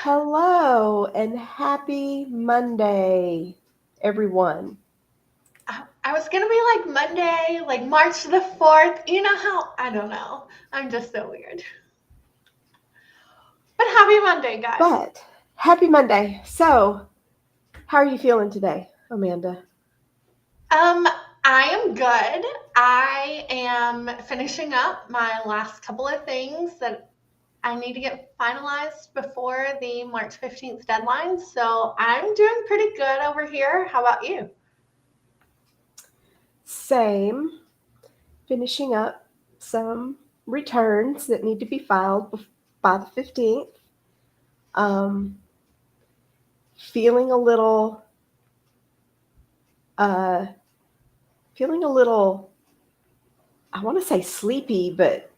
Hello and happy Monday, everyone. I was gonna be like Monday, like March the 4th. You know how, I don't know. I'm just so weird. But happy Monday, guys. But happy Monday. So, how are you feeling today, Amanda? Um, I am good. I am finishing up my last couple of things that I need to get finalized before the March 15th deadline. So I'm doing pretty good over here. How about you? Same. Finishing up some returns that need to be filed by the 15th. Um, feeling a little, uh, feeling a little, I want to say sleepy, but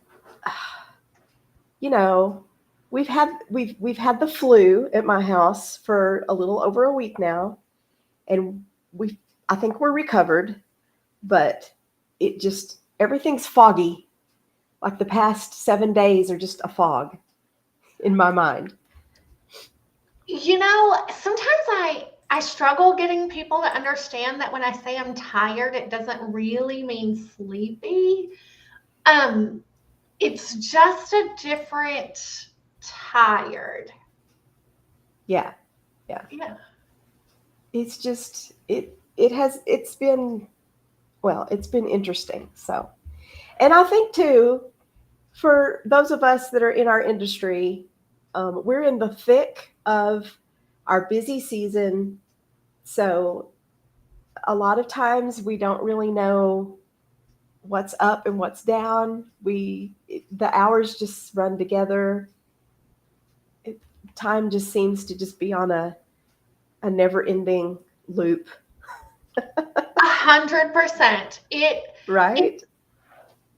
you know, we've had the flu at my house for a little over a week now, and we I think we're recovered, but it just everything's foggy. Like the past 7 days are just a fog in my mind. Sometimes I struggle getting people to understand that when I say I'm tired, it doesn't really mean sleepy. Um, it's just a different tired. Yeah, yeah. Yeah. It's just it's been interesting. So, and I think too, for those of us that are in our industry, we're in the thick of our busy season. So a lot of times we don't really know what's up and what's down. The hours just run together. It, time just seems to just be on a never ending loop, 100%. It right?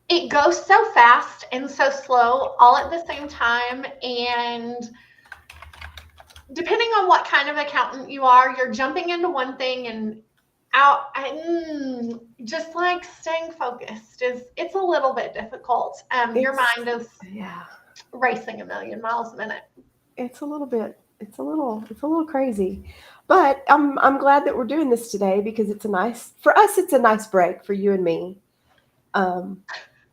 it goes so fast and so slow all at the same time. And depending on what kind of accountant you are, you're jumping into one thing and out and just like staying focused is it's a little bit difficult. Your It's mind is yeah, racing a million miles a minute. it's a little bit it's a little crazy. But I'm glad that we're doing this today because it's a nice break for you and me. Um,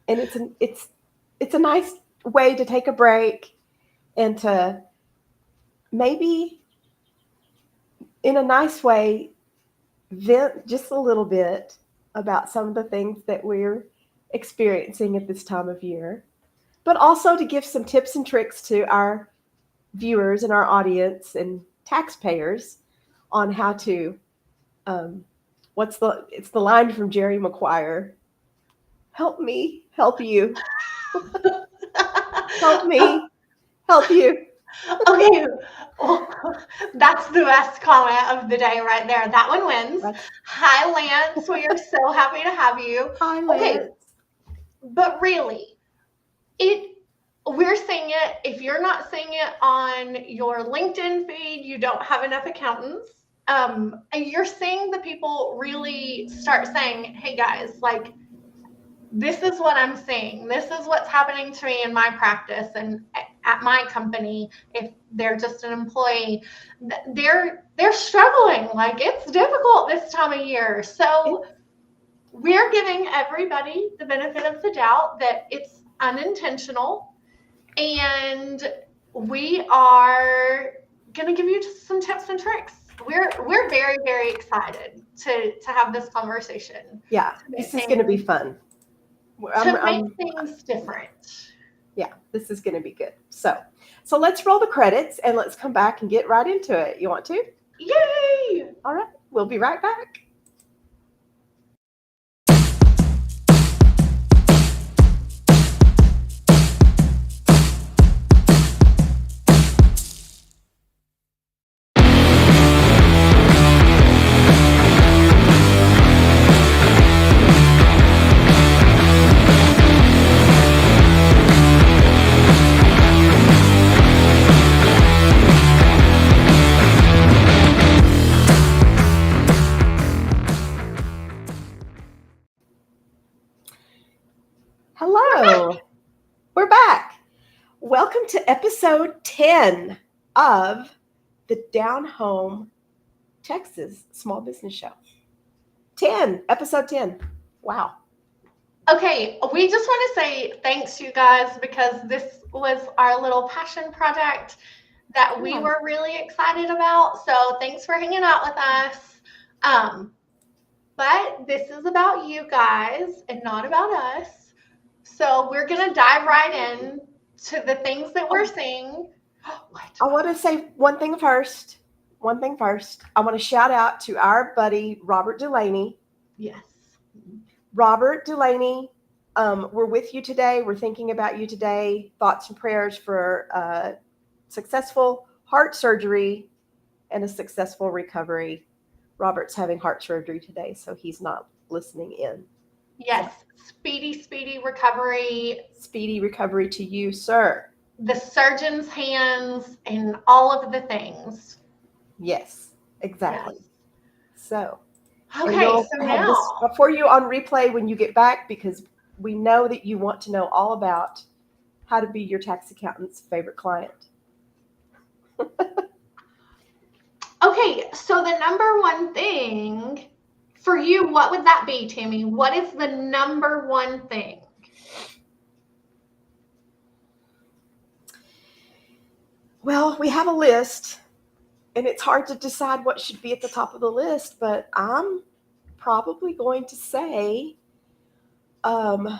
and it's a nice way to take a break and to maybe in a nice way vent just a little bit about some of the things that we're experiencing at this time of year, but also to give some tips and tricks to our viewers and our audience and taxpayers on how to um, it's the line from Jerry Maguire, help me help you, help me help you. Okay, well, that's the best comment of the day right there. That one wins. That's Hi, Lance. We are so happy to have you. Hi, Okay, Lance. but really, it we're seeing it. If you're not seeing it on your LinkedIn feed, you don't have enough accountants. And you're seeing the people really start saying, "Hey guys, like this is what I'm seeing. This is what's happening to me in my practice and at my company. If they're just an employee, they're struggling. Like it's difficult this time of year. It, So we're giving everybody the benefit of the doubt that it's unintentional, and we are going to give you some tips and tricks. We're very very excited to have this conversation yeah, to make this is going to be things fun. to I'm, make I'm things different. yeah, this is going to be good. So let's roll the credits and let's come back and get right into it. You want to? Yay! All right, we'll be right back. We're back. Hello, we're back. Welcome to episode 10. of the Down Home Texas Small Business Show. 10, episode 10. Wow. Okay, we just want to say thanks, you guys, because this was our little passion project that we Yeah. were really excited about. So thanks for hanging out with us. Um, but this is about you guys and not about us. So we're going to dive right in to the things that we're seeing. What? I want to say one thing first. One thing first. I want to shout out to our buddy, Robert Delaney. Yes. Robert Delaney, we're with you today. We're thinking about you today. Thoughts and prayers for successful heart surgery and a successful recovery. Robert's having heart surgery today, so he's not listening in. So, Yes. Speedy, speedy recovery. speedy recovery to you, sir. The surgeon's hands and all of the things. Yes, exactly. Yes. So, and Okay, we'll so have this now, for you on replay when you get back because we know that you want to know all about how to be your tax accountant's favorite client. okay, so the number one thing for you, what would that be, Tammy? What is the number one thing? Well, we have a list, and it's hard to decide what should be at the top of the list, but I'm probably going to say, um,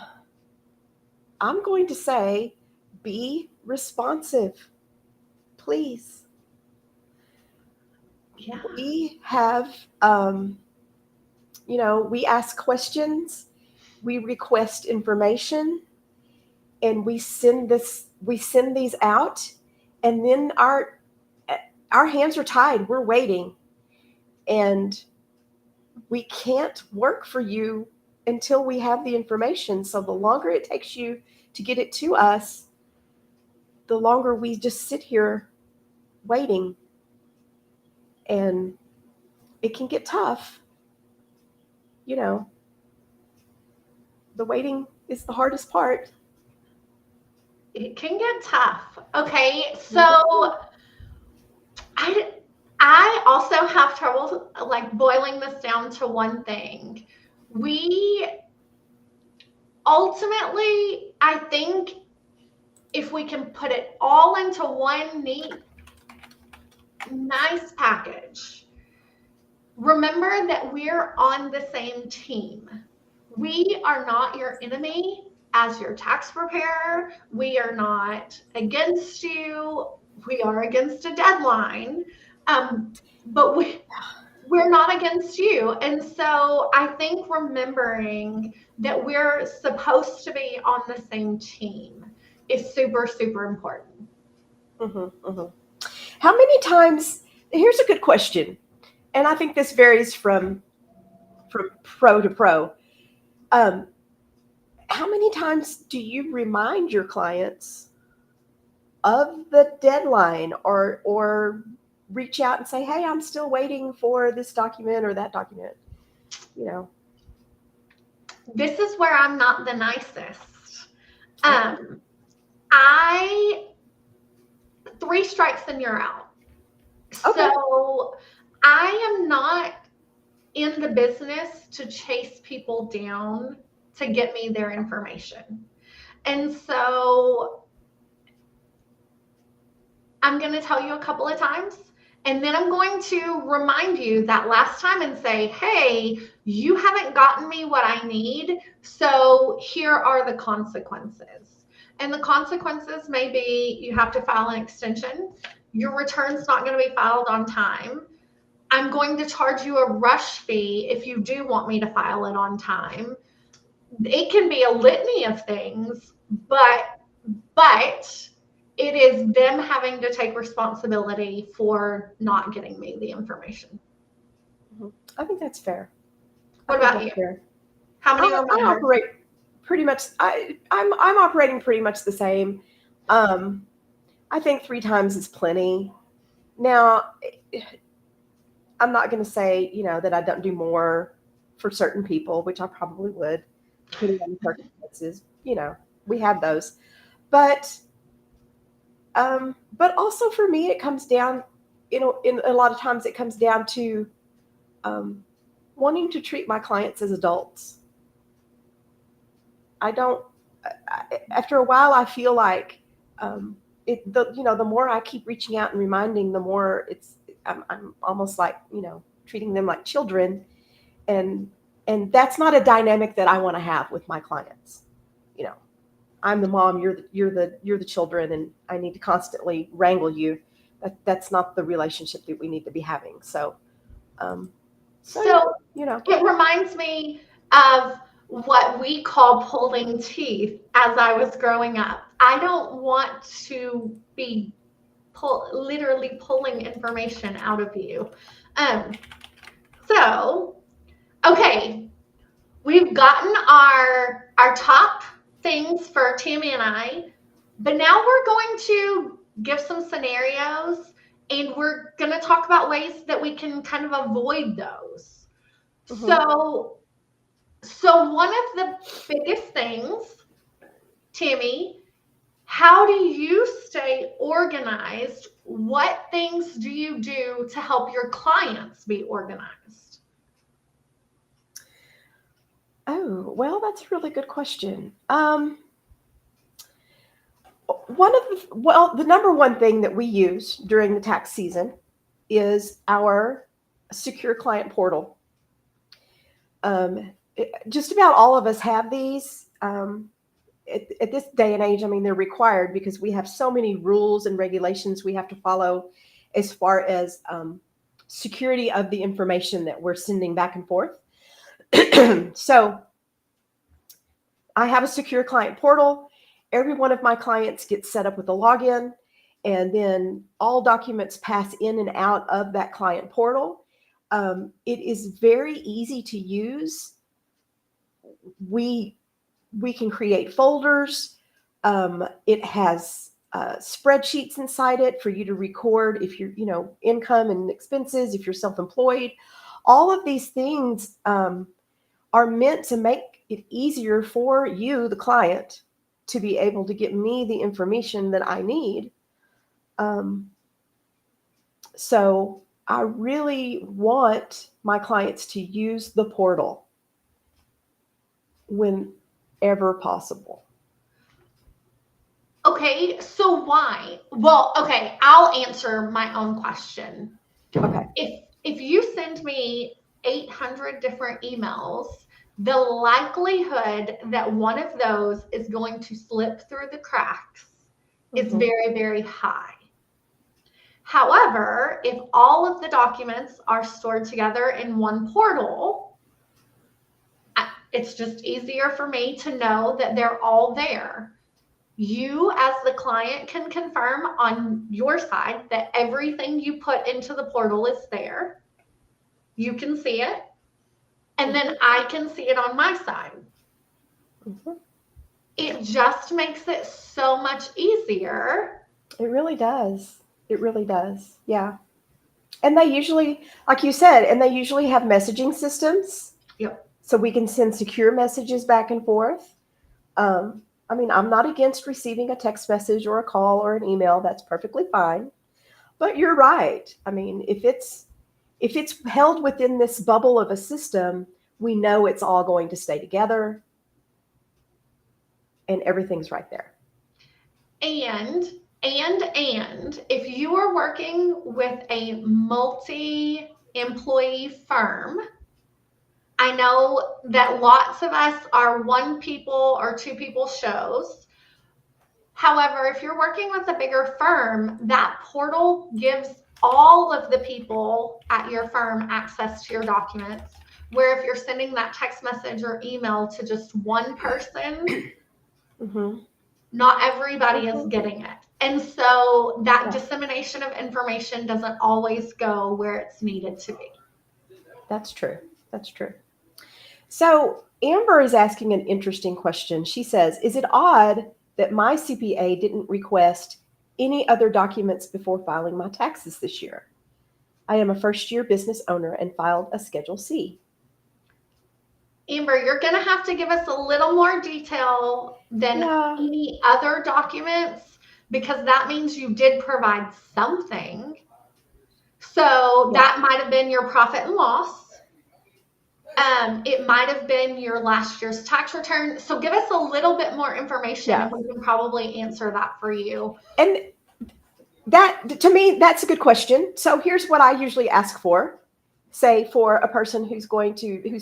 I'm going to say, be responsive, please. Yeah. We have, we ask questions, we request information, and we send these out, and then our hands are tied. We're waiting, and we can't work for you until we have the information. So the longer it takes you to get it to us, the longer we just sit here waiting, and it can get tough. You know, the waiting is the hardest part. It can get tough. Okay, so I I also have trouble like boiling this down to one thing. We ultimately, I think if we can put it all into one neat, nice package, remember that we're on the same team. We are not your enemy as your tax preparer. We are not against you. We are against a deadline. But we're not against you. And so I think remembering that we're supposed to be on the same team is super, super important. Mm-hmm, mm-hmm. How many times? Here's a good question, and I think this varies from pro to pro. Um, how many times do you remind your clients of the deadline, or reach out and say, "Hey, I'm still waiting for this document or that document"? You know. This is where I'm not the nicest. Okay. I 3 strikes and you're out. Okay. So I am not in the business to chase people down to get me their information. And so I'm going to tell you a couple of times, and then I'm going to remind you that last time and say, hey, you haven't gotten me what I need, so here are the consequences. And the consequences may be you have to file an extension, your return's not going to be filed on time. I'm going to charge you a rush fee if you do want me to file it on time. It can be a litany of things, but it is them having to take responsibility for not getting me the information. Mhm. I think that's fair. I What think about you? that's fair. How many I reminders? operate pretty much. I'm operating pretty much the same. Um, I think 3 times is plenty. Now, I'm not going to say that I don't do more for certain people, which I probably would, depending on the circumstances. We have those, but But also for me, it comes down, in a lot of times it comes down to um, wanting to treat my clients as adults. I don't. After a while, I feel like the more I keep reaching out and reminding, the more I'm almost like treating them like children, and that's not a dynamic that I want to have with my clients. You know, I'm the mom, you're the children, and I need to constantly wrangle you. That's not the relationship that we need to be having. Um, so yeah, So you know. it reminds me of what we call pulling teeth as I was growing up. I don't want to be literally pulling information out of you. Um, so, okay, we've gotten our top things for Tammy and I, but now we're going to give some scenarios and we're going to talk about ways that we can kind of avoid those. Hmm. So one of the biggest things, Tammy, how do you stay organized? What things do you do to help your clients be organized? Oh, well, that's a really good question. The number one thing that we use during the tax season is our secure client portal. Just about all of us have these. At this day and age, I mean, they're required because we have so many rules and regulations we have to follow as far as security of the information that we're sending back and forth. So I have a secure client portal. Every one of my clients gets set up with a login, and then all documents pass in and out of that client portal. It is very easy to use. We we can create folders. It has spreadsheets inside it for you to record if you're, income and expenses, if you're self-employed. All of these things are meant to make it easier for you, the client, to be able to get me the information that I need. Um, so I really want my clients to use the portal whenever possible. Okay, so why? Well, okay, I'll answer my own question. Okay. If you send me 800 different emails, the likelihood that one of those is going to slip through the cracks is Mm-hmm. very, very high. However, if all of the documents are stored together in one portal, it's just easier for me to know that they're all there. You, as the client, can confirm on your side that everything you put into the portal is there. You can see it, and then Mm-hmm. I can see it on my side. Mm-hmm. It just makes it so much easier. It really does. It really does. Yeah. And they usually, like you said, and they usually have messaging systems Yep. so we can send secure messages back and forth. Um, I mean, I'm not against receiving a text message or a call or an email. That's perfectly fine. But you're right. I mean, if it's held within this bubble of a system, we know it's all going to stay together and everything's right there. And and if you are working with a multi-employee firm, I know that lots of us are one people or two people shows. However, if you're working with a bigger firm, that portal gives all of the people at your firm access to your documents. Where if you're sending that text message or email to just one person, Mm-hmm. not everybody is Mm-hmm. getting it. And so that Yeah, dissemination of information doesn't always go where it's needed to be. that's true. That's true. So Amber is asking an interesting question. She says, "Is it odd that my CPA didn't request any other documents before filing my taxes this year? I am a first year business owner and filed a Schedule C." Amber, you're going to have to give us a little more detail than Yeah. any other documents because that means you did provide something. So Yeah. that might have been your profit and loss. It might have been your last year's tax return. So give us a little bit more information and Yeah. we can probably answer that for you. And that, to me, that's a good question. So here's what I usually ask for. Say for a person who's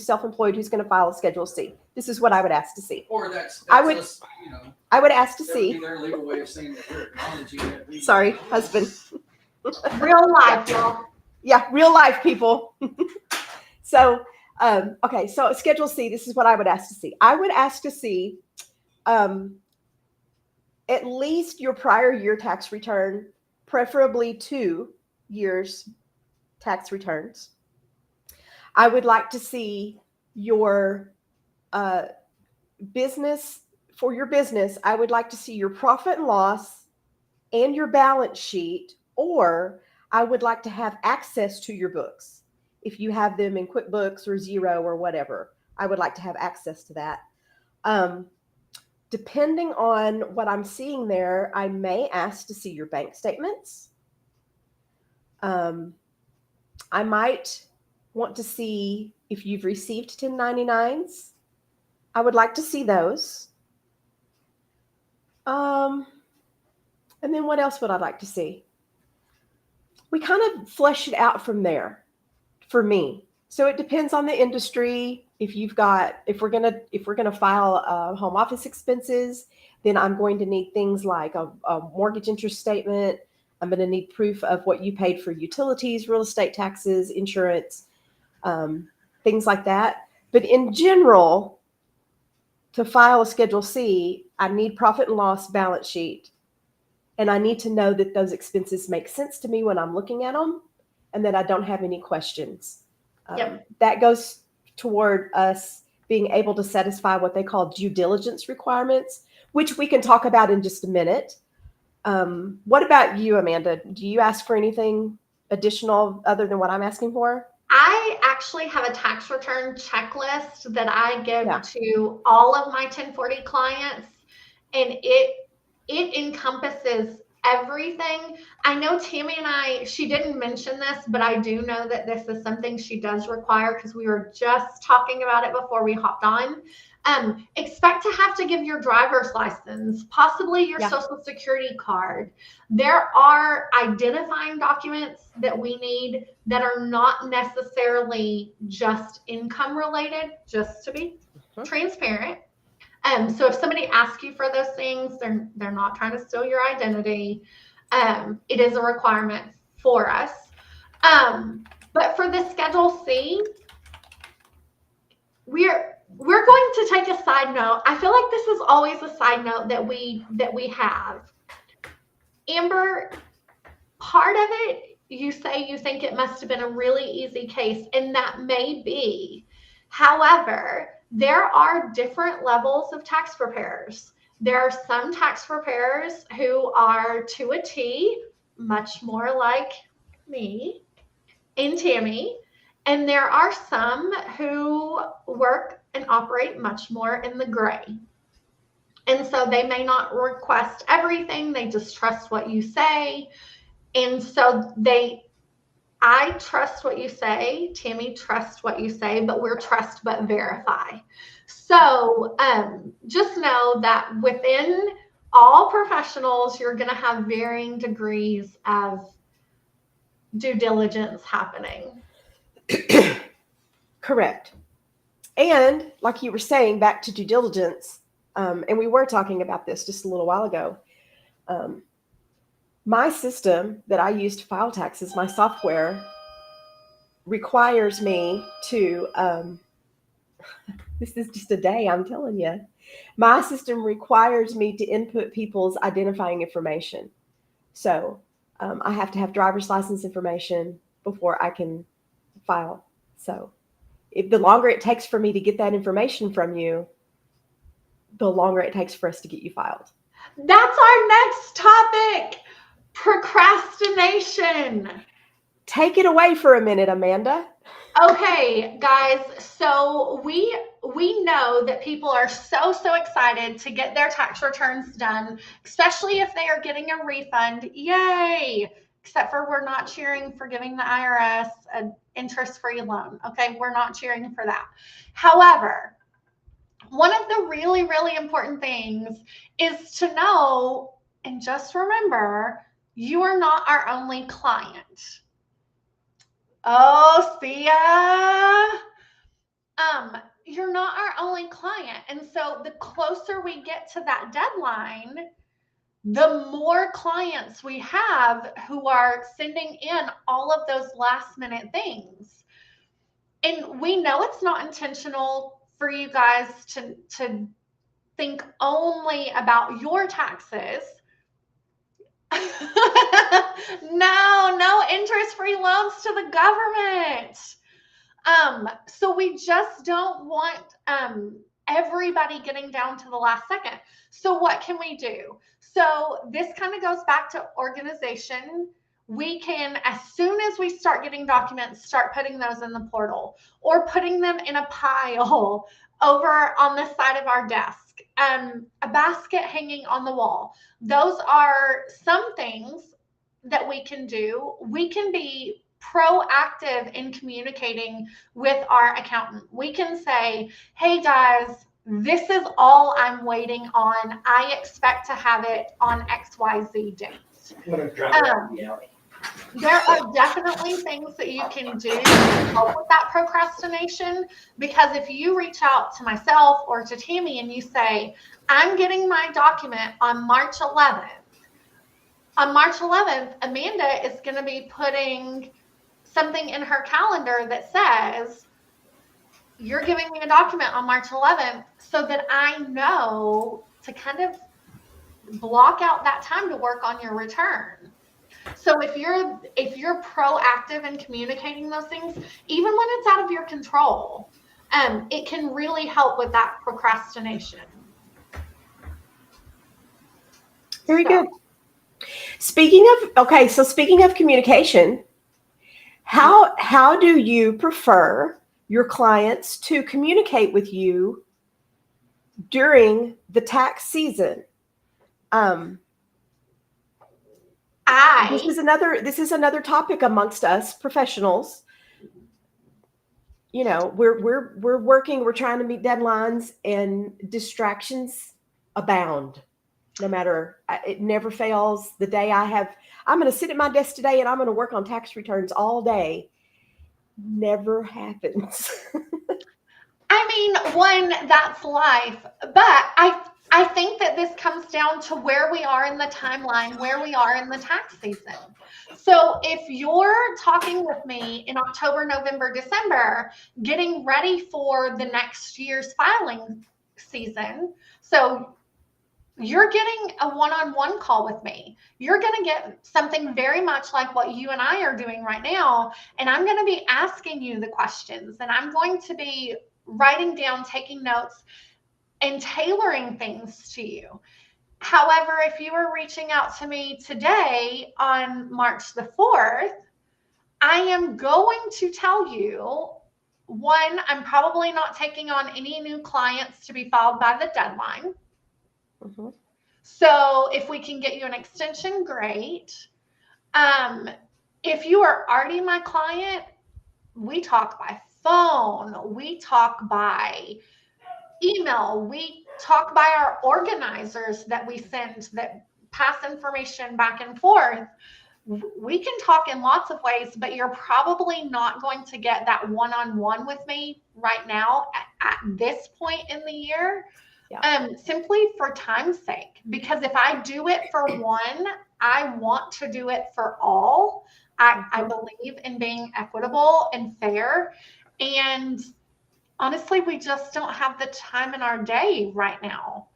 self-employed, who's going to file a Schedule C. This is what I would ask to see. Or that's I would us, you know, I would ask to that would be see. their legal way of saying that we're acknowledging that we. Sorry, husband. Real life, y'all. Yeah, real life people. So, okay, so Schedule C, this is what I would ask to see. I would ask to see um, at least your prior year tax return, preferably 2 years tax returns. I would like to see your uh, business, for your business, I would like to see your profit and loss and your balance sheet, or I would like to have access to your books. If you have them in QuickBooks or Xero or whatever, I would like to have access to that. Um, Depending on what I'm seeing there, I may ask to see your bank statements. I might want to see if you've received 1099s. I would like to see those. Um, and then what else would I like to see? We kind of flesh it out from there for me. So it depends on the industry. If we're gonna file home office expenses, then I'm going to need things like a mortgage interest statement. I'm going to need proof of what you paid for utilities, real estate taxes, insurance, things like that. But in general, to file a Schedule C, I need profit and loss balance sheet, and I need to know that those expenses make sense to me when I'm looking at them, and that I don't have any questions. Yep. That goes toward us being able to satisfy what they call due diligence requirements, which we can talk about in just a minute. What about you, Amanda? Do you ask for anything additional other than what I'm asking for? I actually have a tax return checklist that I give Yeah. to all of my 1040 clients, and it encompasses everything. I know Tammy and she didn't mention this, but I do know that this is something she does require because we were just talking about it before we hopped on. Expect to have to give your driver's license, possibly your Yeah. social security card. There are identifying documents that we need that are not necessarily just income related, just to be transparent. So if somebody asks you for those things, they're not trying to steal your identity. It is a requirement for us. But for the Schedule C, we're going to take a side note. I feel like this is always a side note that we have. Amber, part of it, you say you think it must have been a really easy case, and that may be. However, there are different levels of tax preparers. There are some tax preparers who are to a T, much more like me and Tammy. And there are some who work and operate much more in the gray. And so they may not request everything, they just trust what you say. And so I trust what you say, Tammy trusts what you say, but we're trust but verify. So just know that within all professionals, you're going to have varying degrees of due diligence happening. Correct. And like you were saying, back to due diligence, and we were talking about this just a little while ago. My system that I use to file taxes, my software, requires me to, this is just a day, I'm telling you. My system requires me to input people's identifying information. So I have to have driver's license information before I can file. So if the longer it takes for me to get that information from you, the longer it takes for us to get you filed. That's our next topic, procrastination. take it away for a minute, Amanda. Okay, guys, so we know that people are so excited to get their tax returns done, especially if they are getting a refund. Yay! Except for we're not cheering for giving the IRS an interest-free loan. Okay, we're not cheering for that. However, one of the really important things is to know and just remember, you are not our only client. Oh, see ya. You're not our only client. And so the closer we get to that deadline, the more clients we have who are sending in all of those last minute things. And we know it's not intentional for you guys to think only about your taxes. No interest-free loans to the government. So we just don't want everybody getting down to the last second. So what can we do? So this kind of goes back to organization. We can, as soon as we start getting documents, start putting those in the portal or putting them in a pile over on the side of our desk, a basket hanging on the wall. Those are some things that we can do. We can be proactive in communicating with our accountant. We can say, hey guys, this is all I'm waiting on. I expect to have it on XYZ date. There are definitely things that you can do to help with that procrastination, because if you reach out to myself or to Tammy and you say, I'm getting my document on March 11th, Amanda is going to be putting something in her calendar that says, you're giving me a document on March 11th, so that I know to kind of block out that time to work on your return. So if you're proactive in communicating those things, even when it's out of your control, it can really help with that procrastination. Very good. Speaking of communication, how do you prefer your clients to communicate with you during the tax season? This is another topic amongst us professionals. You know, we're working, we're trying to meet deadlines, and distractions abound. No matter, it never fails. The day I'm going to sit at my desk today and I'm going to work on tax returns all day. Never happens. I mean, that's life, but I think that this comes down to where we are in the timeline, where we are in the tax season. So if you're talking with me in October, November, December, getting ready for the next year's filing season, so you're getting a one-on-one call with me. You're going to get something very much like what you and I are doing right now. And I'm going to be asking you the questions, and I'm going to be writing down, taking notes, and tailoring things to you. However, if you are reaching out to me today on March the 4th, I am going to tell you, one, I'm probably not taking on any new clients to be filed by the deadline. Mm-hmm. So if we can get you an extension, great. If you are already my client, we talk by phone, we talk by email, we talk by our organizers that we send that pass information back and forth. We can talk in lots of ways, but you're probably not going to get that one-on-one with me right now at this point in the year. Yeah. Simply for time's sake, because if I do it for one, I want to do it for all. I believe in being equitable and fair. And honestly, we just don't have the time in our day right now.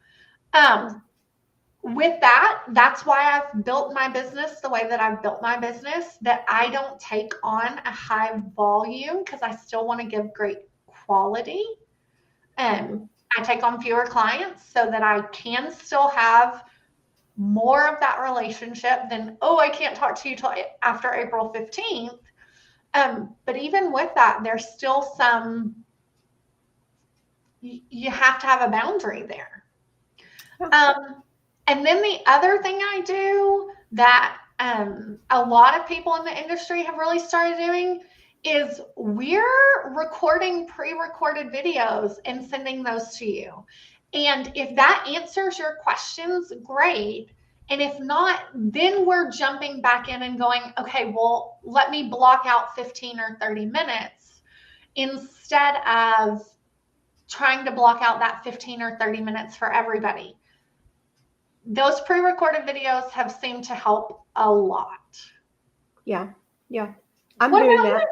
With that, that's why I've built my business the way that I've built my business, that I don't take on a high volume because I still want to give great quality. I take on fewer clients so that I can still have more of that relationship than, oh, I can't talk to you till after April 15th. But even with that, there's still some, you have to have a boundary there. And then the other thing I do that a lot of people in the industry have really started doing is we're recording pre-recorded videos and sending those to you. And if that answers your questions, great. And if not, then we're jumping back in and going, okay, well, let me block out 15 or 30 minutes instead of trying to block out that 15 or 30 minutes for everybody. Those pre-recorded videos have seemed to help a lot. Yeah. I'm doing that.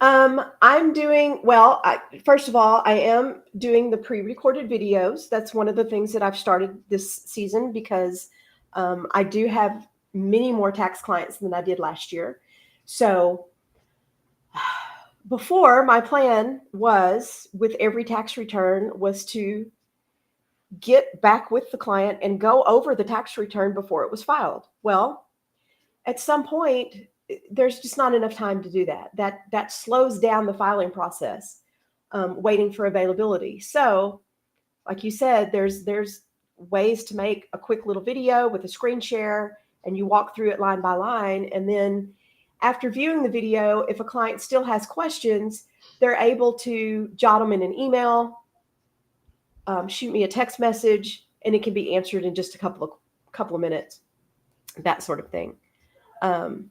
I'm doing, well, first of all, I am doing the pre-recorded videos. That's one of the things that I've started this season because I do have many more tax clients than I did last year. So before, my plan was with every tax return was to get back with the client and go over the tax return before it was filed. Well, at some point, there's just not enough time to do that. That slows down the filing process, waiting for availability. So, like you said, there's ways to make a quick little video with a screen share, and you walk through it line by line. And then after viewing the video, if a client still has questions, they're able to jot them in an email, shoot me a text message, and it can be answered in just a couple of minutes, that sort of thing. I'm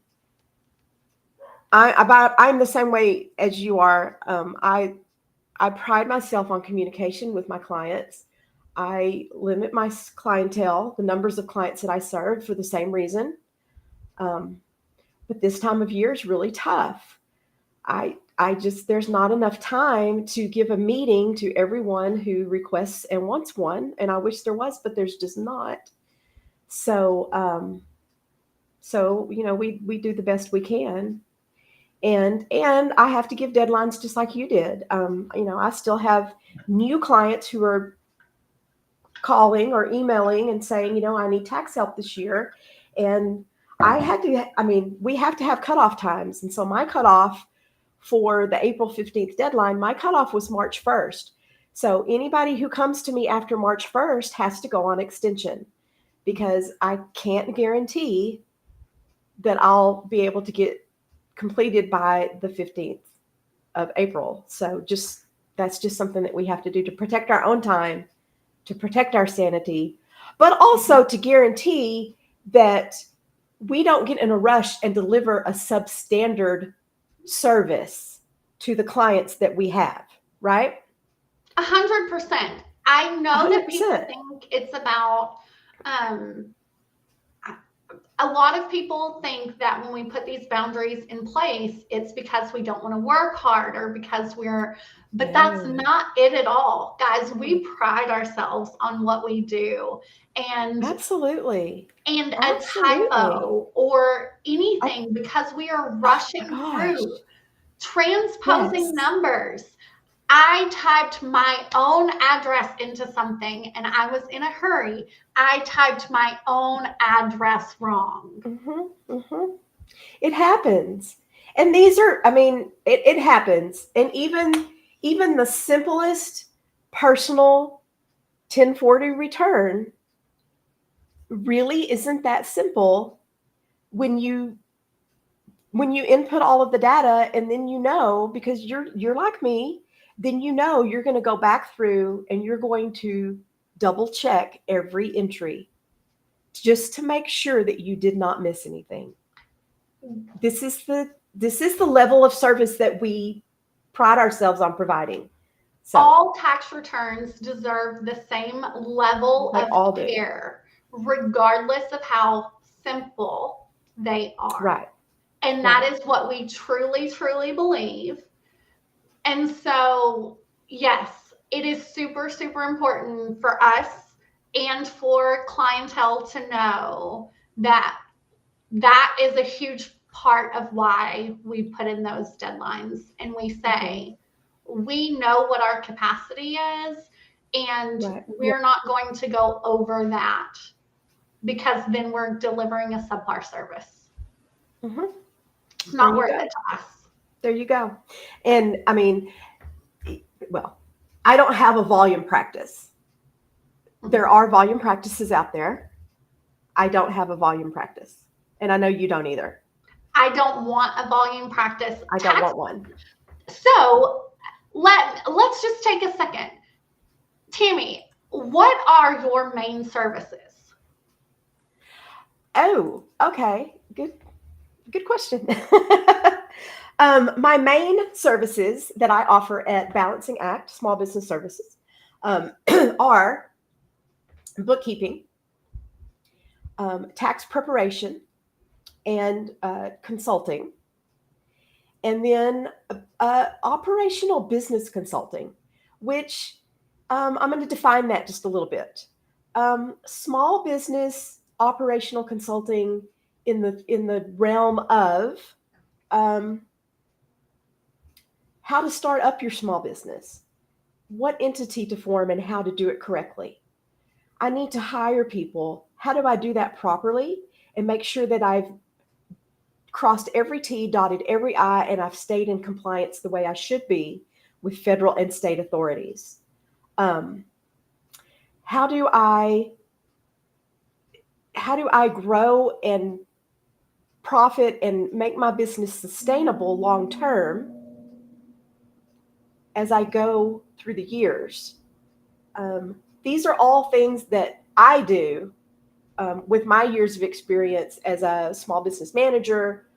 the same way as you are. I pride myself on communication with my clients. I limit my clientele, the numbers of clients that I serve, for the same reason. But this time of year is really tough. There's not enough time to give a meeting to everyone who requests and wants one. And I wish there was, but there's just not. So, we do the best we can. And I have to give deadlines just like you did. I still have new clients who are calling or emailing and saying, I need tax help this year. And we have to have cutoff times. And so my cutoff for the April 15th deadline, my cutoff was March 1st. So anybody who comes to me after March 1st has to go on extension, because I can't guarantee that I'll be able to get completed by the 15th of April. So that's just something that we have to do to protect our own time, to protect our sanity, but also to guarantee that we don't get in a rush and deliver a substandard service to the clients that we have, right? 100%. I know 100%. That people think it's about, a lot of people think that when we put these boundaries in place, it's because we don't want to work hard or because but that's not it at all. Guys, we pride ourselves on what we do. And absolutely. And a typo or anything, because we are rushing through, transposing numbers. I typed my own address into something and I was in a hurry. I typed my own address wrong. It happens. And these are, it happens. And even the simplest personal 1040 return really isn't that simple when you input all of the data, and then because you're like me, then you're going to go back through and you're going to double check every entry just to make sure that you did not miss anything. This is the level of service that we pride ourselves on providing. So, all tax returns deserve the same level of care, regardless of how simple they are. Right. And that is what we truly, truly believe. And so, yes, it is super, super important for us and for clientele to know that that is a huge part of why we put in those deadlines. And we say, we know what our capacity is, and we're not going to go over that, because then we're delivering a subpar service. It's There not you worth go. it to us. There you go. And I mean, well, I don't have a volume practice. There are volume practices out there. I don't have a volume practice. And I know you don't either. I don't want a volume practice. I don't want one. So let's just take a second. Tammy, what are your main services? Oh, okay. Good question. My main services that I offer at Balancing Act Small Business Services are bookkeeping, tax preparation, and consulting, and then operational business consulting, which I'm going to define that just a little bit. Small business operational consulting in the realm of um, how to start up your small business, what entity to form, and how to do it correctly. I need to hire people. How do I do that properly and make sure that I've crossed every T, dotted every I, and I've stayed in compliance the way I should be with federal and state authorities? Um, how do I grow and profit and make my business sustainable long term as I go through the years? These are all things that I do with my years of experience as a small business manager,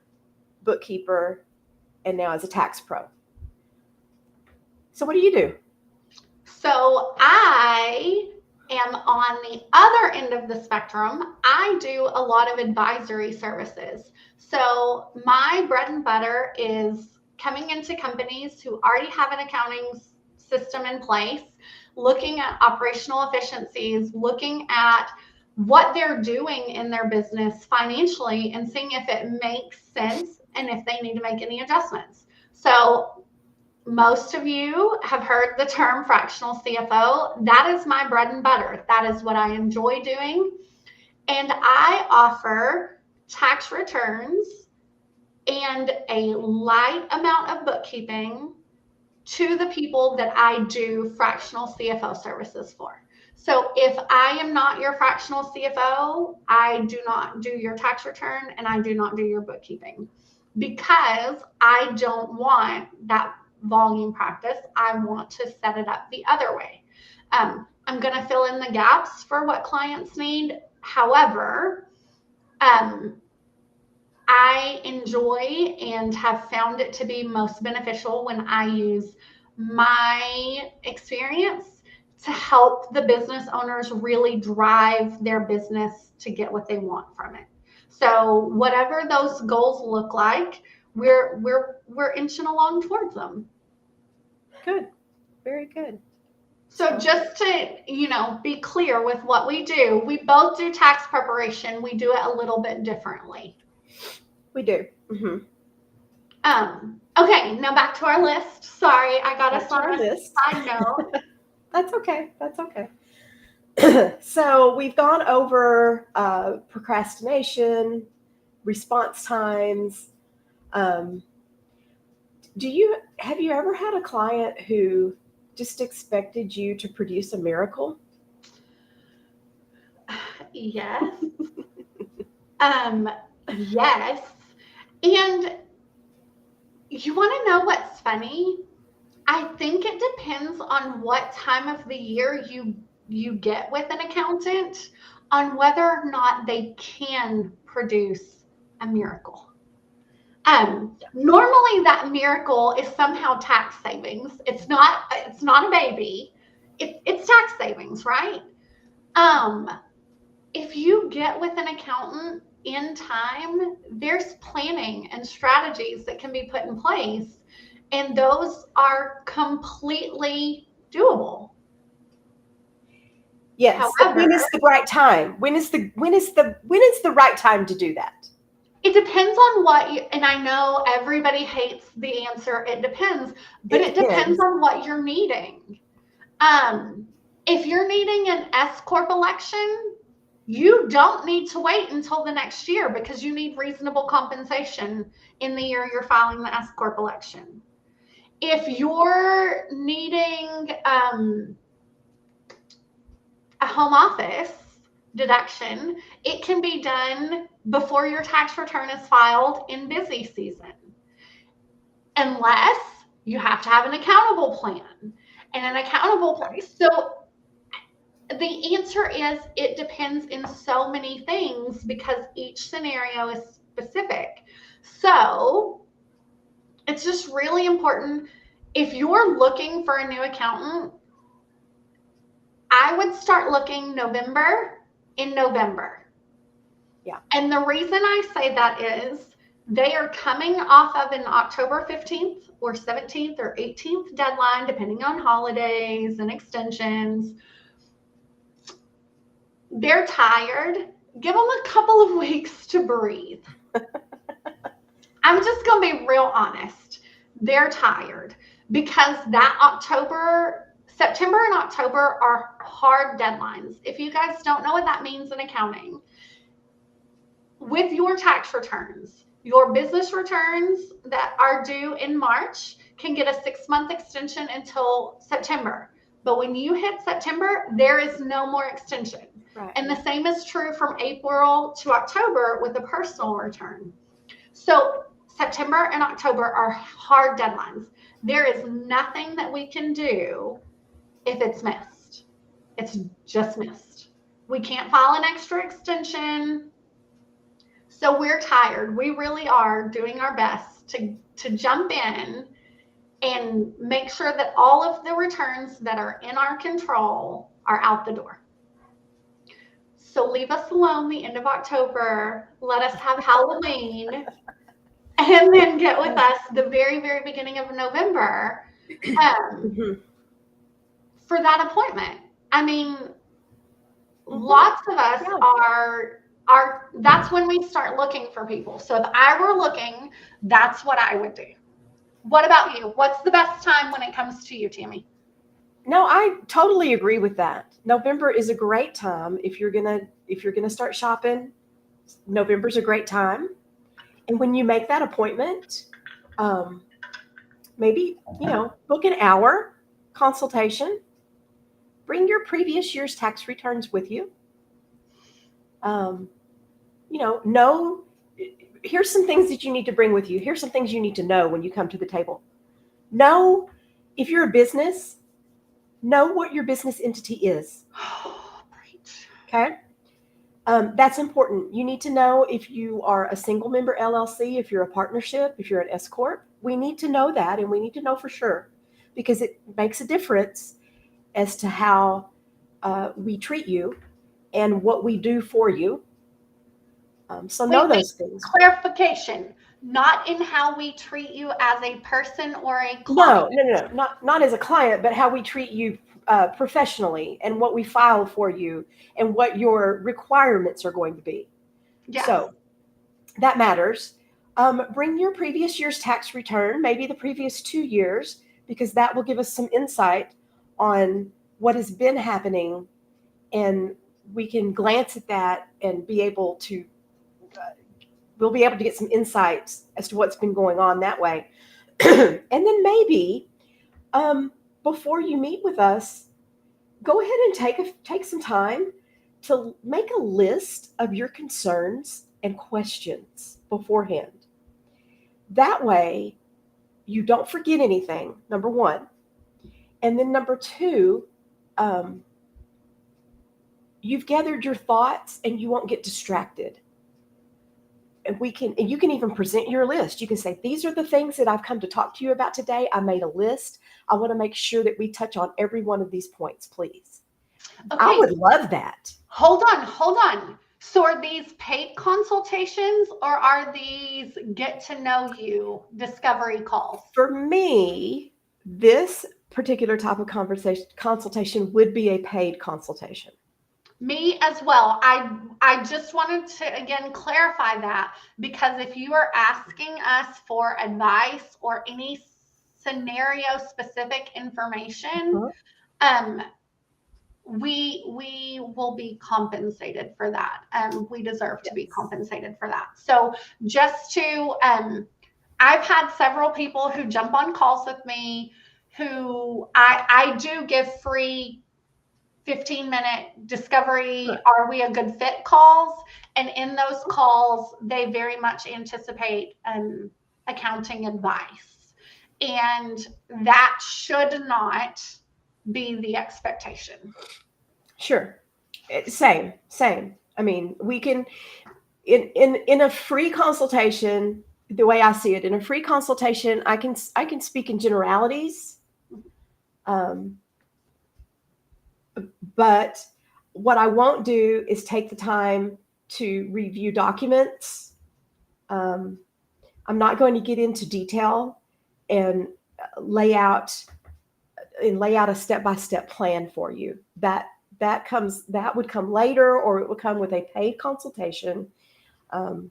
bookkeeper, and now as a tax pro. So, what do you do? So I am on the other end of the spectrum. I do a lot of advisory services. So my bread and butter is coming into companies who already have an accounting system in place, looking at operational efficiencies, looking at what they're doing in their business financially and seeing if it makes sense and if they need to make any adjustments. So most of you have heard the term fractional CFO. That is my bread and butter. That is what I enjoy doing. And I offer tax returns and a light amount of bookkeeping to the people that I do fractional CFO services for. So if I am not your fractional CFO, I do not do your tax return and I do not do your bookkeeping because I don't want that volume practice. I want to set it up the other way. I'm going to fill in the gaps for what clients need. However, I enjoy and have found it to be most beneficial when I use my experience to help the business owners really drive their business to get what they want from it. So whatever those goals look like, we're inching along towards them. Good. Very good. So just to, be clear with what we do, we both do tax preparation. We do it a little bit differently. We do. Mm-hmm. Okay, now back to our list. Sorry, I got us on a list. side note. That's okay. That's okay. So we've gone over procrastination, response times. Have you ever had a client who just expected you to produce a miracle? Yes. Yes. And you want to know what's funny? I think it depends on what time of the year you get with an accountant on whether or not they can produce a miracle. Normally that miracle is somehow tax savings. It's not a baby. It's tax savings, right? If you get with an accountant in time, there's planning and strategies that can be put in place, and those are completely doable. Yes. However, When is the right time? When is the right time to do that? it depends on what you, and I know everybody hates the answer, it depends, but it depends on what you're needing. If you're needing an S Corp election, you don't need to wait until the next year because you need reasonable compensation in the year you're filing the S Corp election. If you're needing a home office deduction, it can be done before your tax return is filed in busy season, unless you have to have an accountable plan. And an accountable plan. So the answer is it depends in so many things because each scenario is specific. So it's just really important. If you're looking for a new accountant, I would start looking in November. Yeah. And the reason I say that is they are coming off of an October 15th or 17th or 18th deadline, depending on holidays and extensions. They're tired. Give them a couple of weeks to breathe. I'm just going to be real honest. They're tired because September and October are hard deadlines. If you guys don't know what that means in accounting, with your tax returns, your business returns that are due in March can get a 6-month extension until September. But when you hit September, there is no more extension. Right. And the same is true from April to October with a personal return. So September and October are hard deadlines. There is nothing that we can do if it's missed. It's just missed. We can't file an extra extension. So we're tired. We really are doing our best to jump in and make sure that all of the returns that are in our control are out the door. So leave us alone the end of October. Let us have Halloween. And then get with us the very, very beginning of November for that appointment. I mean, lots of us are, that's when we start looking for people. So if I were looking, that's what I would do. What about you? What's the best time when it comes to you, Tammy? No, I totally agree with that. November is a great time if you're gonna start shopping. November's a great time. And when you make that appointment, maybe, book an hour consultation. Bring your previous year's tax returns with you. Know, here's some things that you need to bring with you. Here's some things you need to know when you come to the table. Know, if you're a business, know what your business entity is. Okay? That's important. You need to know if you are a single member LLC, if you're a partnership, if you're an S Corp. We need to know that, and we need to know for sure because it makes a difference as to how we treat you and what we do for you. So know those things. Clarification, not in how we treat you as a person or a client. No. Not as a client, but how we treat you professionally and what we file for you and what your requirements are going to be. Yes. So that matters. Bring your previous year's tax return, maybe the previous 2 years, because that will give us some insight on what has been happening, and we can glance at that and we'll be able to get some insights as to what's been going on that way. And then maybe before you meet with us, go ahead and take some time to make a list of your concerns and questions beforehand. That way, you don't forget anything, number one. And then number two, you've gathered your thoughts and you won't get distracted. And you can even present your list. You can say, these are the things that I've come to talk to you about today. I made a list. I want to make sure that we touch on every one of these points, please. Okay. I would love that. Hold on. So are these paid consultations or are these get to know you discovery calls? For me, this particular type of consultation would be a paid consultation. Me as well. I just wanted to, again, clarify that because if you are asking us for advice or any scenario specific information, we will be compensated for that. We deserve to be compensated for that. So just to I've had several people who jump on calls with me who I do give free 15-minute discovery, Sure. are we a good fit calls? And in those calls, they very much anticipate accounting advice. And that should not be the expectation. Sure. Same. I mean, we can in a free consultation, the way I see it, in a free consultation, I can speak in generalities. Um, but what I won't do is take the time to review documents. Um, I'm not going to get into detail and lay out lay out a step-by-step plan for you. That would come later, or it would come with a paid consultation. Um,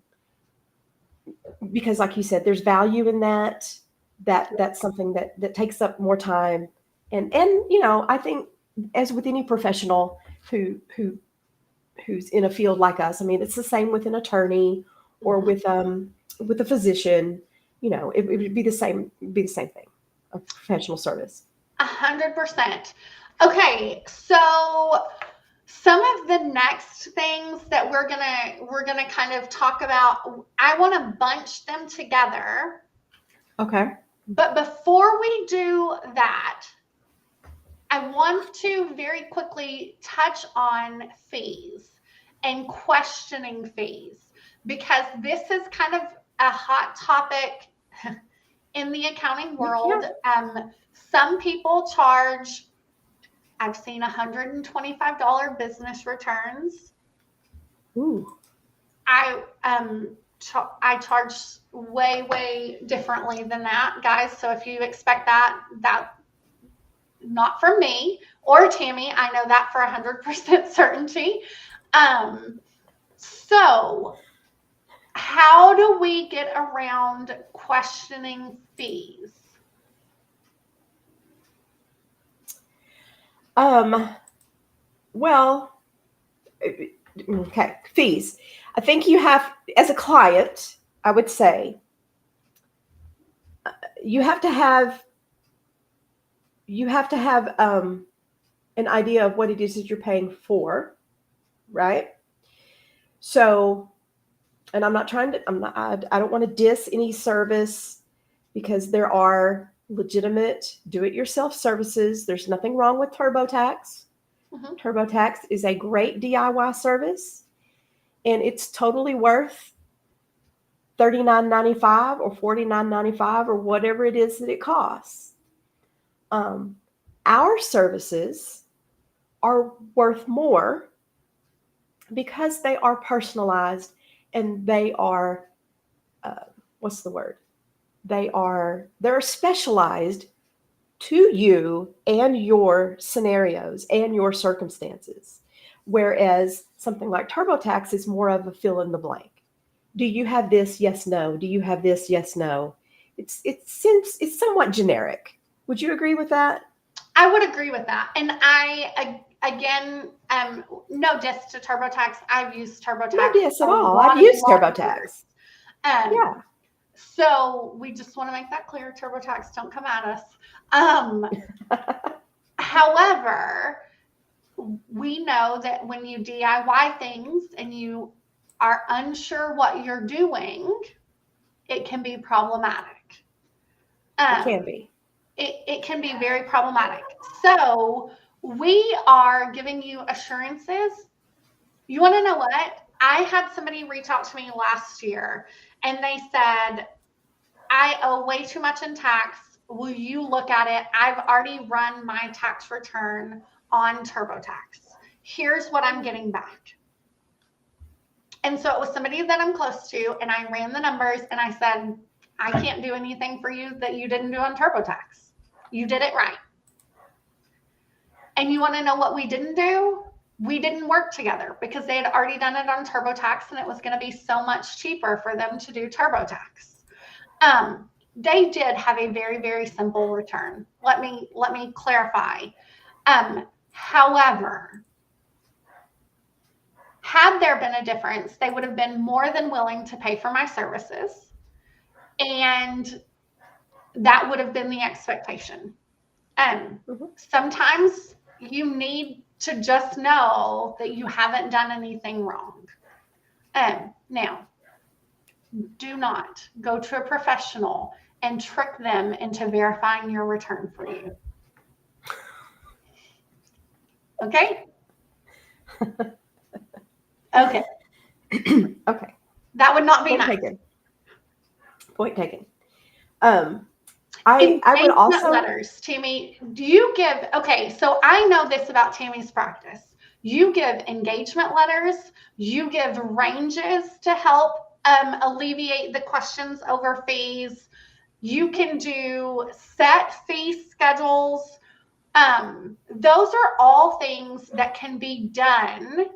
because like you said, there's value in that. That's something that takes up more time. And I think, as with any professional who's in a field like us, I mean, it's the same with an attorney or with a physician. It would be the same thing, a professional service. 100%. Okay, so some of the next things that we're gonna kind of talk about, I want to bunch them together. Okay. But before we do that, I want to very quickly touch on fees and questioning fees, because this is kind of a hot topic in the accounting world. Yeah. Some people charge, I've seen $125 business returns. Ooh. I charge way differently than that, guys. So if you expect that not from me or Tammy, I know that for 100% certainty. So how do we get around questioning fees? Well, okay, fees. I think you have, as a client, I would say, you have to have an idea of what it is that you're paying for, right? So, and I'm not trying to, I don't want to diss any service, because there are legitimate do-it-yourself services. There's nothing wrong with TurboTax. Mm-hmm. TurboTax is a great DIY service, and it's totally worth $39.95 or $49.95 or whatever it is that it costs. Um, our services are worth more because they are personalized, and they are what's the word? They're specialized to you and your scenarios and your circumstances. Whereas something like TurboTax is more of a fill in the blank. Do you have this? Yes, no. Do you have this? Yes, no. It's somewhat generic. Would you agree with that? I would agree with that. And again, no diss to TurboTax. I've used TurboTax No diss at a all. lot I've used of TurboTax. years. Um, Yeah. So we just want to make that clear. TurboTax, don't come at us. However, we know that when you DIY things and you are unsure what you're doing, it can be problematic. It can be. It can be very problematic. So we are giving you assurances. You want to know what? I had somebody reach out to me last year, and they said, I owe way too much in tax. Will you look at it? I've already run my tax return on TurboTax. Here's what I'm getting back. And so it was somebody that I'm close to, and I ran the numbers, and I said, I can't do anything for you that you didn't do on TurboTax. You did it right. And you want to know what we didn't do? We didn't work together because they had already done it on TurboTax, and it was going to be so much cheaper for them to do TurboTax. They did have a very simple return. Let me clarify. However, had there been a difference, they would have been more than willing to pay for my services. And that would have been the expectation. Mhm. Sometimes you need to just know that you haven't done anything wrong. Now, do not go to a professional and trick them into verifying your return for you. Okay? Okay. Okay. That would not be Point nice. taken. Point taken. I would Engagement also. letters, Tammy, do you give, okay, so I know this about Tammy's practice. You give engagement letters, you give ranges to help alleviate the questions over fees. You can do set fee schedules. Those are all things that can be done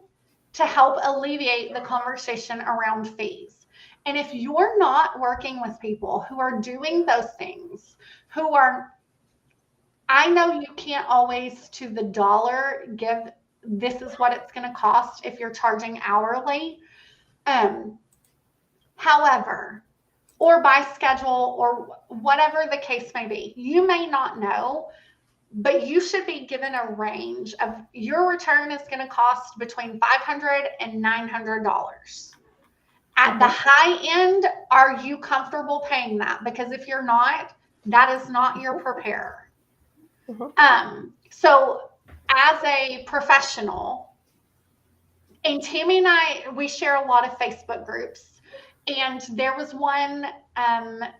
to help alleviate the conversation around fees. And if you're not working with people who are doing those things, who are, I know you can't always to the dollar give, this is what it's going to cost if you're charging hourly. However, or by schedule or whatever the case may be, you may not know, but you should be given a range of your return is going to cost between $500 and $900. At the high end, are you comfortable paying that? Because if you're not, that is not your preparer. So as a professional, and Tammy and I, we share a lot of Facebook groups, and there was one, I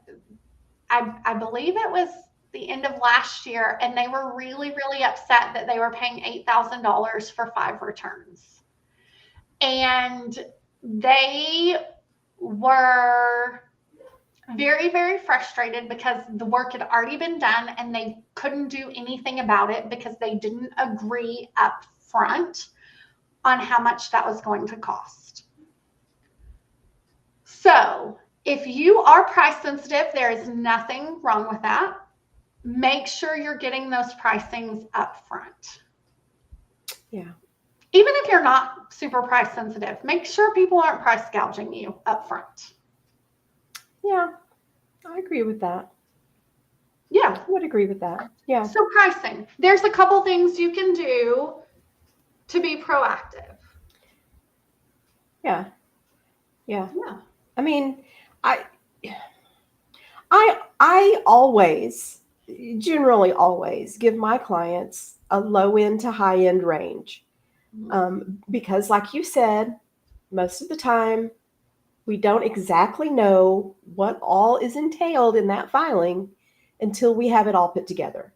believe it was the end of last year, and they were really, really upset that they were paying $8,000 for 5 returns. And they were very, very frustrated because the work had already been done and they couldn't do anything about it because they didn't agree up front on how much that was going to cost. So if you are price sensitive, there is nothing wrong with that. Make sure you're getting those pricings up front. Yeah. Even if you're not super price sensitive, make sure people aren't price gouging you up front. Yeah, I agree with that. Yeah. I would agree with that. Yeah. So pricing, there's a couple things you can do to be proactive. Yeah. Yeah. Yeah. I mean, I always, generally always give my clients a low end to high end range. Because like you said, most of the time we don't exactly know what all is entailed in that filing until we have it all put together.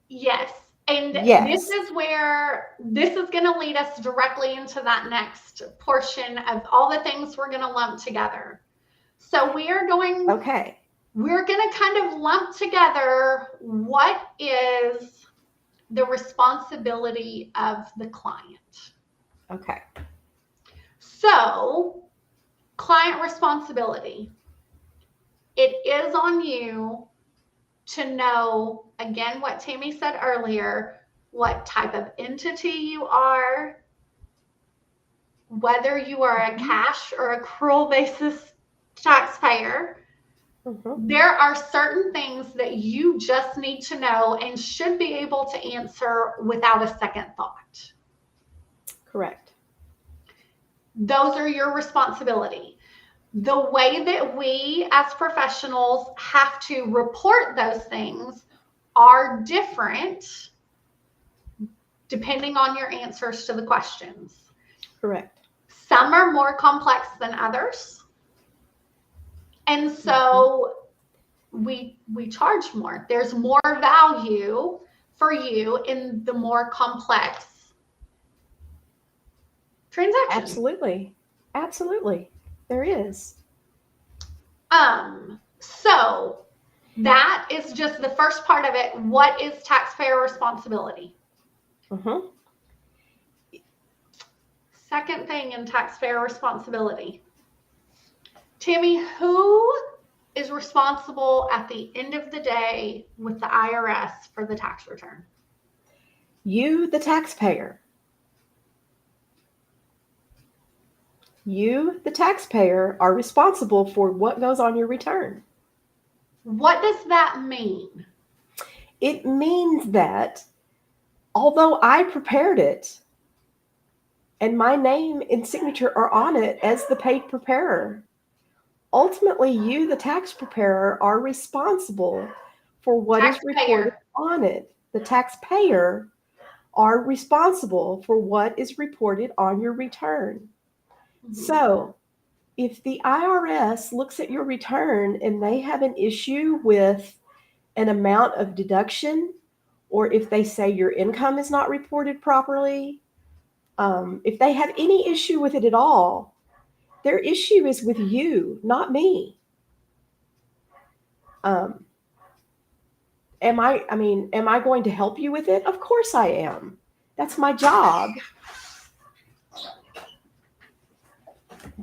Yes. And this Yes. is where this is going to lead us directly into that next portion of all the things we're going to lump together. So we're going to kind of lump together what is the responsibility of the client. Okay. So, client responsibility. It is on you to know, again, what Tammy said earlier, what type of entity you are, whether you are a cash or accrual basis taxpayer. There are certain things that you just need to know and should be able to answer without a second thought. Correct. Those are your responsibility. The way that we as professionals have to report those things are different depending on your answers to the questions. Correct. Some are more complex than others. And so we charge more. There's more value for you in the more complex transaction. Absolutely. Absolutely. There is. So that is just the first part of it. What is taxpayer responsibility? Second thing in taxpayer responsibility. Tammy, who is responsible at the end of the day with the IRS for the tax return? You, the taxpayer. You, the taxpayer, are responsible for what goes on your return. What does that mean? It means that although I prepared it and my name and signature are on it as the paid preparer, ultimately you, the tax preparer, are responsible for what is reported Taxpayer. on it. The taxpayer are responsible for what is reported on your return. Mhm. So, if the IRS looks at your return and they have an issue with an amount of deduction, or if they say your income is not reported properly, if they have any issue with it at all, their issue is with you, not me. Um, am I going to help you with it? Of course I am. That's my job.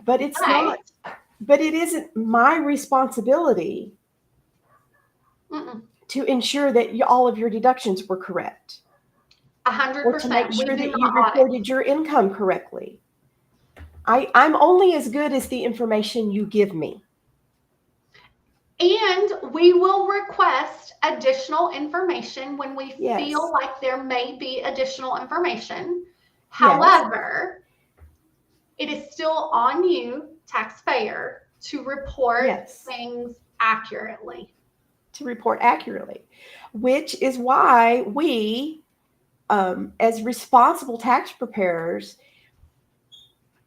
But it's Right. not, but it isn't my responsibility Mm-mm. to ensure that all of your deductions were correct A hundred or to make percent. We sure do that you not audit. reported your income correctly. I'm only as good as the information you give me. And we will request additional information when we feel Yes. like there may be additional information. Yes. However, it is still on you, taxpayer, to report Yes. things accurately. To report accurately, which is why we, as responsible tax preparers,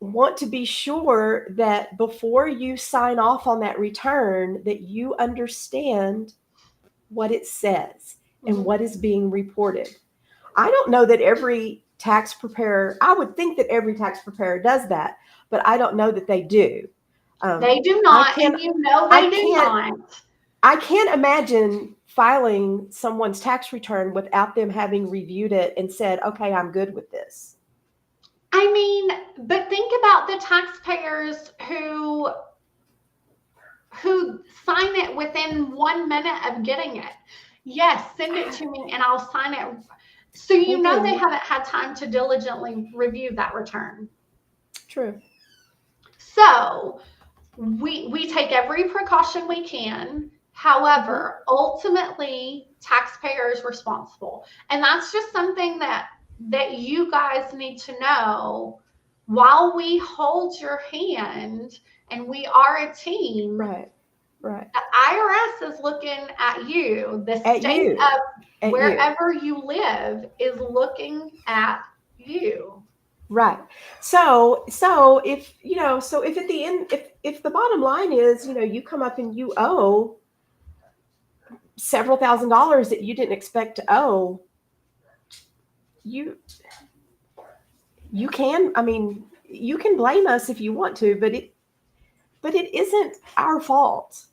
want to be sure that before you sign off on that return that you understand what it says and Mhm. what is being reported. I don't know that every tax preparer, I would think that every tax preparer does that, but I don't know that they do. They do I not, can and you know I they do can't not. I can't imagine filing someone's tax return without them having reviewed it and said, "Okay, I'm good with this." I mean, but think about the taxpayers who sign it within 1 minute of getting it. Yes, send it to me and I'll sign it. So They you know they do. haven't had time to diligently review that return. True. So we take every precaution we can. Hmm. However, ultimately, taxpayers responsible, and that's just something that you guys need to know. While we hold your hand and we are a team, Right. Right. the IRS is looking at you. The At state you. of At you. wherever you live is looking at you. Right. So if so if at the end, if the bottom line is, you come up and you owe several $1,000s that you didn't expect to owe, you you can, you can blame us if you want to, but it isn't our fault.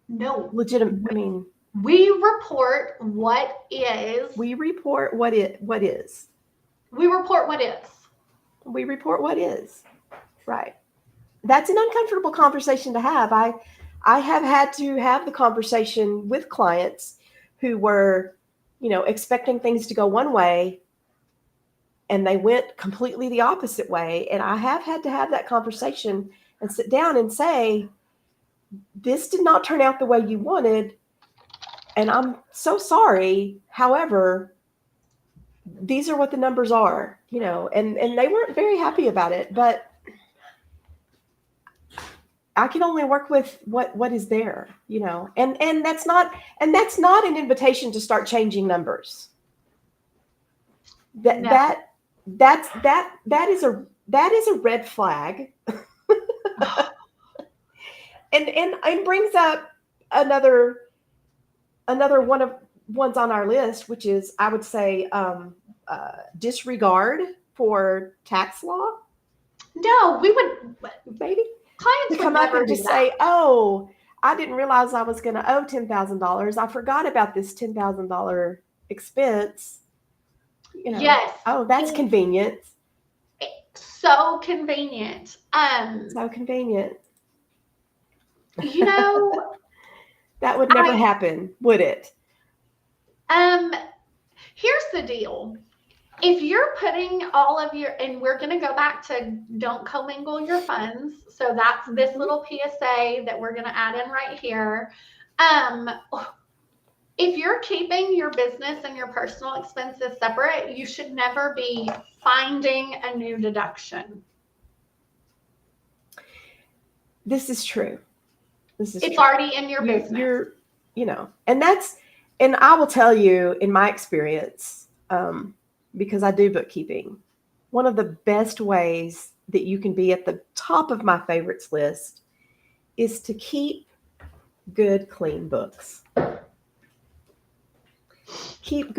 No, Legitimate. we report what is. We report what is. We report what is. We report what is. Right. That's an uncomfortable conversation to have. I have had to have the conversation with clients who were, expecting things to go one way and they went completely the opposite way. And I have had to have that conversation and sit down and say, this did not turn out the way you wanted. And I'm so sorry. However, these are what the numbers are, and they weren't very happy about it, but I can only work with what is there, and that's not an invitation to start changing numbers. That No. that that is a red flag, and brings up another one of ones on our list, which is, I would say, disregard for tax law, No, we would, maybe, to clients would come up never and do just that. say, "Oh, I didn't realize I was going to owe $10,000. I forgot about this $10,000 expense." Yes, Oh, that's it's convenient. so convenient. So convenient. You know, That would never I happen, would it? um here's the deal. if you're putting all of your, and we're going to go back to don't commingle your funds. So that's this little PSA that we're going to add in right here. Um, if you're keeping your business and your personal expenses separate, you should never be finding a new deduction. This is true. This is It's true. already in your business. You're, and I will tell you in my experience, because I do bookkeeping, one of the best ways that you can be at the top of my favorites list is to keep good, clean books. Keep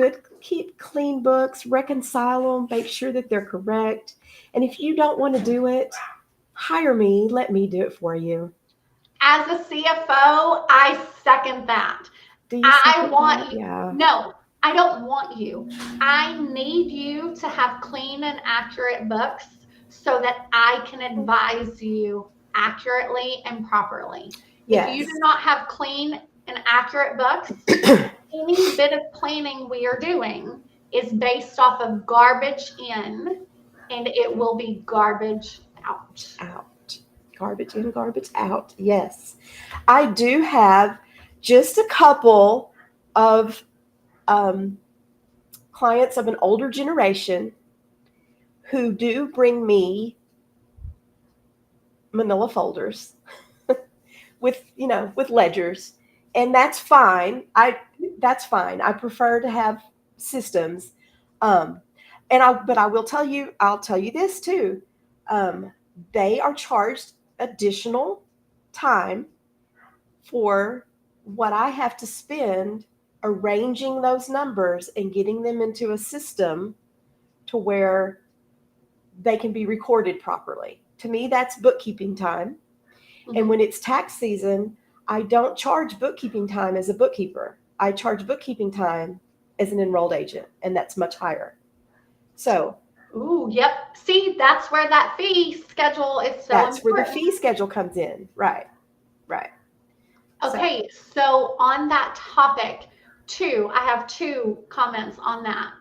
clean books, reconcile them, make sure that they're correct. And if you don't want to do it, hire me, let me do it for you. As a CFO, I second that. Do you I second want that? you. Yeah. No, I don't want you. I need you to have clean and accurate books so that I can advise you accurately and properly. Yes. If you do not have clean and accurate books, any bit of planning we are doing is based off of garbage in, and it will be garbage out. Out. Garbage in, garbage out. Yes. I do have just a couple of clients of an older generation who do bring me manila folders with ledgers, and that's fine. That's fine. I prefer to have systems. But I will tell you, I'll tell you this too. They are charged additional time for what I have to spend arranging those numbers and getting them into a system to where they can be recorded properly. To me, that's bookkeeping time. Mm-hmm. And when it's tax season, I don't charge bookkeeping time as a bookkeeper. I charge bookkeeping time as an enrolled agent, and that's much higher. So, ooh, yep. See, that's where that fee schedule is so that's important. where the fee schedule comes in. Right. Okay, so on that topic, I have two comments on that.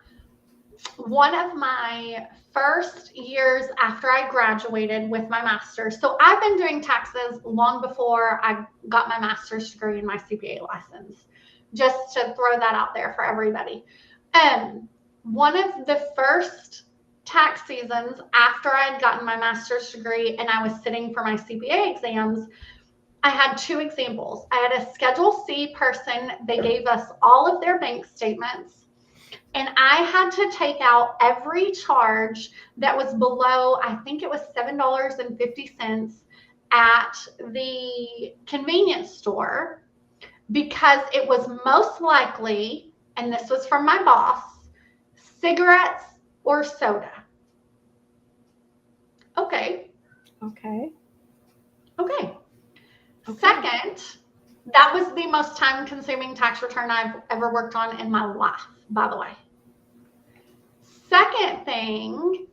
One of my first years after I graduated with my master's, so I've been doing taxes long before I got my master's degree and my CPA license, just to throw that out there for everybody. One of the first tax seasons after I had gotten my master's degree and I was sitting for my CPA exams, I had two examples. I had a Schedule C person. They gave us all of their bank statements, and I had to take out every charge that was below, I think it was $7.50 at the convenience store, because it was most likely, and this was from my boss, cigarettes or soda. Okay. Second, that was the most time-consuming tax return I've ever worked on in my life, by the way. Second thing,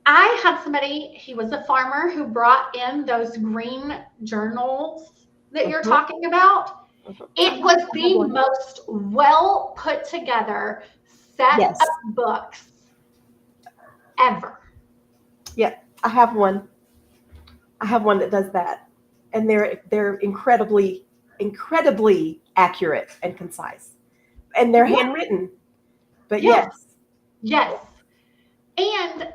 I had somebody, he was a farmer, who brought in those green journals that you're talking about. It was the most well put together set of books ever. Yeah, I have one that does that. And they're incredibly accurate and concise. And they're handwritten. But yes. And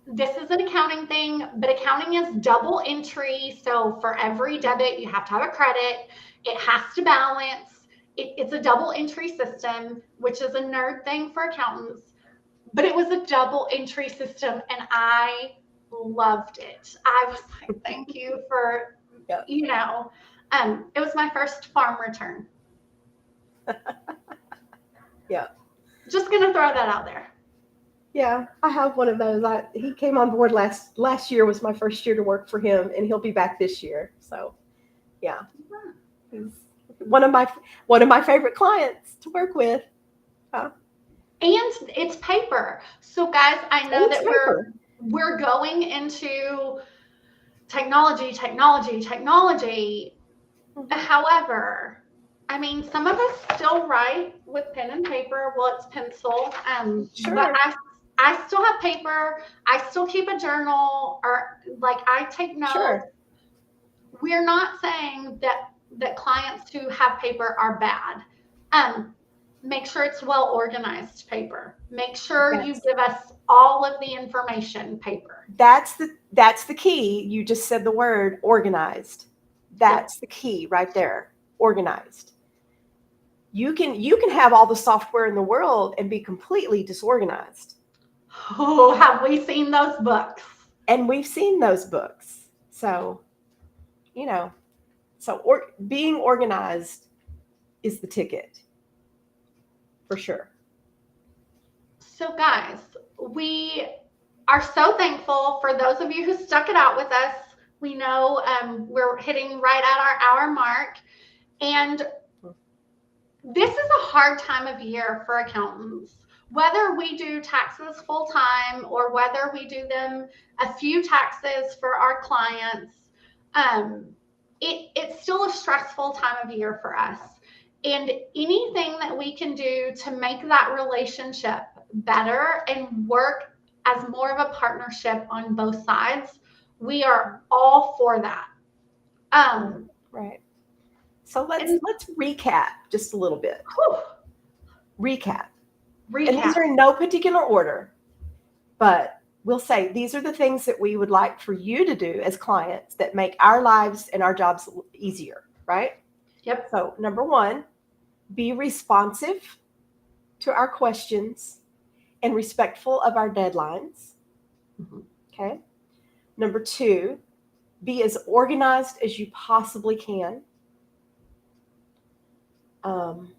this is an accounting thing, but accounting is double entry. So for every debit, you have to have a credit. It has to balance. It's a double entry system, which is a nerd thing for accountants. But it was a double entry system, and I loved it. I was like, thank you for, it was my first farm return. Yeah. Just going to throw that out there. Yeah, I have one of those. He came on board last year was my first year to work for him, and he'll be back this year. So, yeah. He's one of my favorite clients to work with. And it's paper. So guys, I know that we're going into technology. Mm-hmm. However, I mean, some of us still write with pen and paper. Well, it's pencil. But Sure, I still have paper. I still keep a journal, or like I take notes. sure. We're not saying that clients who have paper are bad. Um, Make sure it's well organized paper. Make sure you Yes. give us all of the information paper. That's the key. You just said the word organized. Yep. That's the key right there. Organized. You can have all the software in the world and be completely disorganized. Oh, have we seen those books? And we've seen those books. So, you know, being organized is the ticket for sure. So, guys, we are so thankful for those of you who stuck it out with us. We know we're hitting right at our hour mark. And this is a hard time of year for accountants. Whether we do taxes full time or whether we do them a few taxes for our clients, um, it's still a stressful time of year for us. And anything that we can do to make that relationship better and work as more of a partnership on both sides, we are all for that. Um, Right. So let's and let's recap just a little bit. whew, Recap. And these recap. are in no particular order, but we'll say these are the things that we would like for you to do as clients that make our lives and our jobs easier, right? Yep. So, number 1, be responsive to our questions and respectful of our deadlines. Mhm. Okay. Number 2, be as organized as you possibly can. Um,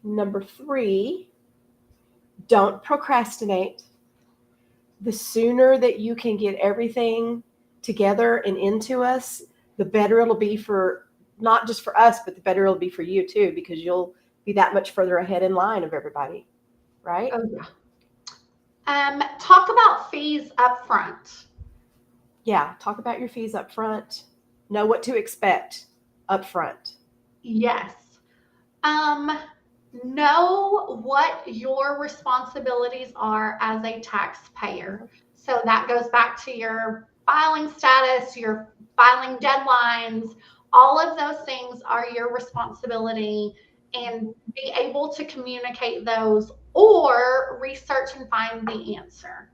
Number 3, don't procrastinate. The sooner that you can get everything together and into us, the better it'll be for not just for us, but the better it'll be for you too, because you'll be that much further ahead in line of everybody, right? Oh, yeah. Talk about fees up front. Yeah, talk about your fees up front. Know what to expect up front. Yes. Um, know what your responsibilities are as a taxpayer. So that goes back to your filing status, your filing deadlines. All of those things are your responsibility, and be able to communicate those or research and find the answer.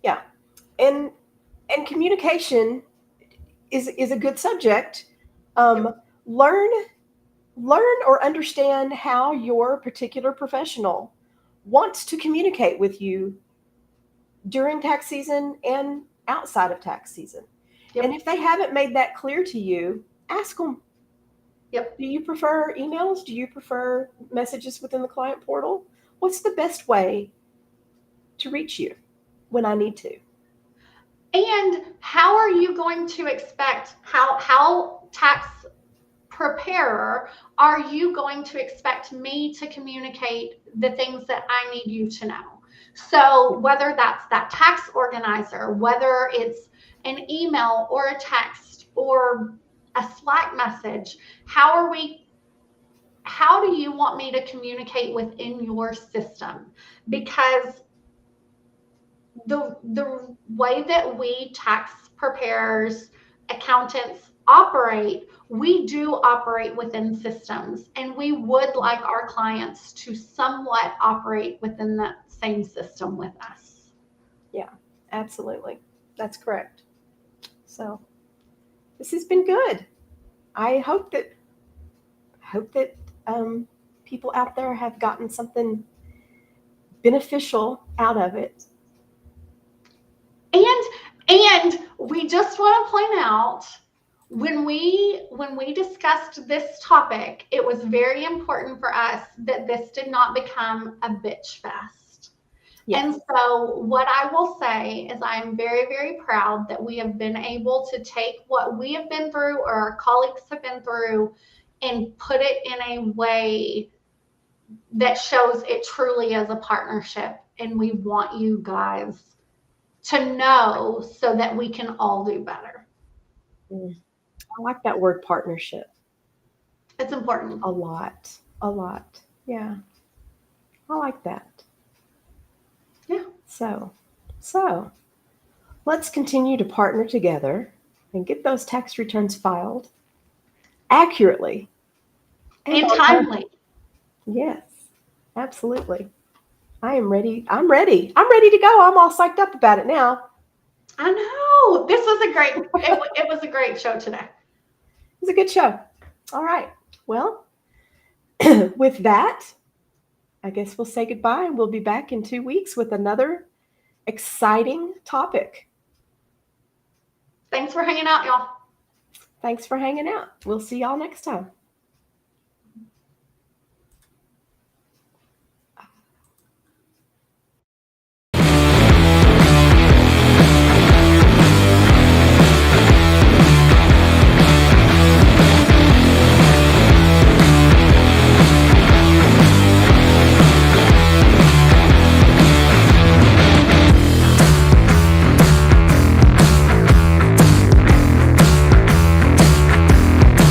Yeah, and communication is a good subject. Yep. Um, learn learn or understand how your particular professional wants to communicate with you during tax season and outside of tax season. And Yep. if they haven't made that clear to you, ask them, Yep. do you prefer emails? Do you prefer messages within the client portal? What's the best way to reach you when I need to? And how are you going to expect how tax preparer are you going to expect me to communicate the things that I need you to know? So whether that's that tax organizer, whether it's an email or a text or a Slack message, how do you want me to communicate within your system? Because the way that we tax preparers, accountants operate, we do operate within systems, and we would like our clients to somewhat operate within that same system with us. Yeah, absolutely. That's correct. So this has been good. I hope that people out there have gotten something beneficial out of it. And we just want to point out, when we discussed this topic, it was very important for us that this did not become a bitch fest. Yes. And so what I will say is I'm very, very proud that we have been able to take what we have been through or our colleagues have been through and put it in a way that shows it truly is a partnership. And we want you guys to know so that we can all do better. I like that word partnership It's important. a lot. A lot. Yeah. I like that. Yeah. So let's continue to partner together and get those tax returns filed accurately and And on time. timely. Yes, absolutely. I am ready. I'm ready. I'm ready to go. I'm all psyched up about it now. I know. This was a great, it was a great show today. It's a good show. All right. Well, with that, I guess we'll say goodbye and we'll be back in 2 weeks with another exciting topic. Thanks for hanging out, y'all. Thanks for hanging out. We'll see y'all next time.